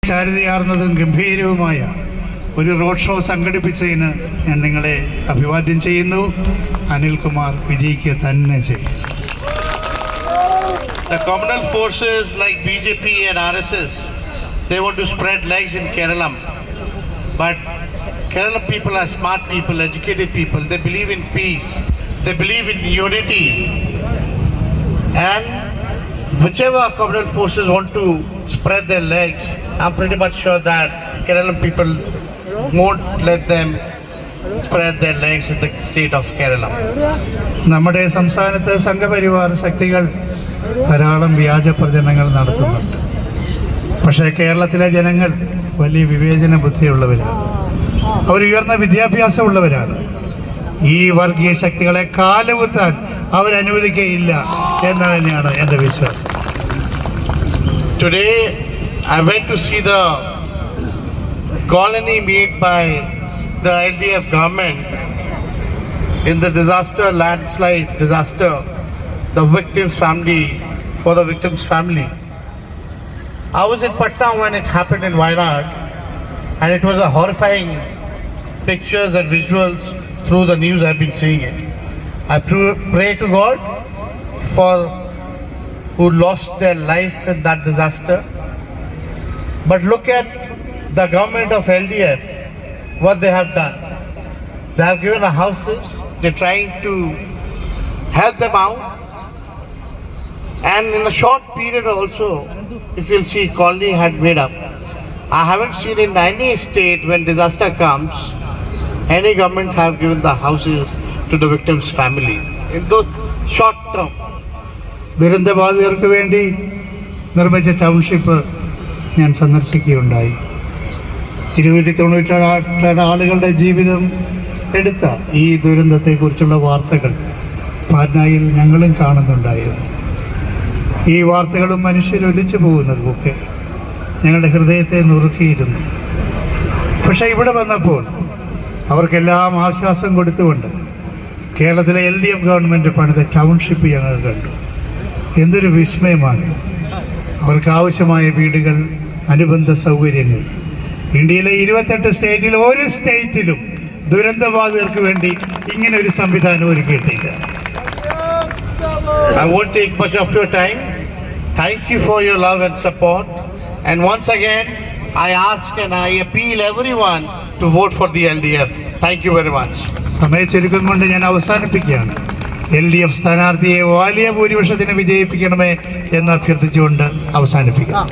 ചാരുതയാർന്നതും ഗംഭീരവുമായ ഒരു road show സംഘടിപ്പിച്ചതിന് ഞാൻ നിങ്ങളെ അഭിവാദ്യം ചെയ്യുന്നു. അനിൽകുമാർ വിജയിക്കുക തന്നെ ചെയ്യും. The communal forces like BJP and RSS, they want to spread legs in Kerala. But Kerala people are smart people, educated people. They believe in peace. They believe in unity. And whichever communal forces want to spread their legs, I'm pretty much sure that Kerala people won't let them spread their legs in the state of Kerala. നമ്മുടെ സംസ്ഥാനത്ത് സംഘപരിവാർ ശക്തികൾ ധാരാളം വ്യാജ പ്രചരണങ്ങൾ നടത്തുന്നുണ്ട്. പക്ഷേ കേരളത്തിലെ ജനങ്ങൾ വലിയ വിവേചന ബുദ്ധിയുള്ളവരാണ്. അവർ ഉയർന്ന വിദ്യാഭ്യാസമുള്ളവരാണ്. ഈ വർഗീയ ശക്തികളെ കാലുകുത്താൻ അവരനുവദിക്കുകയില്ല എന്ന് തന്നെയാണ് എൻ്റെ വിശ്വാസം. Today I went to see the colony made by the LDF government in the disaster, landslide disaster, the victim's family, for the victim's family. I was in Patna when it happened in Wayanad, and it was a horrifying pictures and visuals through the news. I've been seeing it. I pray to God for who lost their life in that disaster. But look at the government of LDF, what they have done. They have given the houses, they're trying to help them out. And in a short period also, if you'll see, colony had made up. I haven't seen in any state when disaster comes, any government have given the houses to the victim's family in those short term. ദുരന്തബാധിതർക്ക് വേണ്ടി നിർമ്മിച്ച township ഞാൻ സന്ദർശിക്കുകയുണ്ടായി. 298 ആളുകളുടെ ജീവിതം എടുത്ത ഈ ദുരന്തത്തെക്കുറിച്ചുള്ള വാർത്തകൾ പാറ്റ്നയിൽ ഞങ്ങളും കാണുന്നുണ്ടായിരുന്നു. ഈ വാർത്തകളും മനുഷ്യരൊലിച്ചു പോകുന്നതുമൊക്കെ ഞങ്ങളുടെ ഹൃദയത്തെ നുറുക്കിയിരുന്നു. പക്ഷേ ഇവിടെ വന്നപ്പോൾ അവർക്കെല്ലാം ആശ്വാസം കൊടുത്തുകൊണ്ട് കേരളത്തിലെ LDF ഗവൺമെൻറ് പണിത ടൗൺഷിപ്പ് ഞങ്ങൾ കണ്ടു. എന്തൊരു വിസ്മയമാണ്! അവർക്ക് ആവശ്യമായ വീടുകൾ, അനുബന്ധ സൗകര്യങ്ങൾ. ഇന്ത്യയിലെ 28 സ്റ്റേറ്റിൽ ഒരു സ്റ്റേറ്റിലും ദുരന്തബാധിതർക്ക് വേണ്ടി ഇങ്ങനെ ഒരു സംവിധാനം ഒരുക്കിയിട്ടില്ല. I won't take much of your time. Thank you for your love and support. And once again, I ask and I appeal everyone to vote for the LDF. Thank you very much. സമയച്ചൊരുക്കം കൊണ്ട് ഞാൻ അവസാനിപ്പിക്കുകയാണ്. LDF സ്ഥാനാർത്ഥിയെ വലിയ ഭൂരിപക്ഷത്തിന് വിജയിപ്പിക്കണമേ എന്ന് അഭ്യർത്ഥിച്ചുകൊണ്ട് അവസാനിപ്പിക്കാം.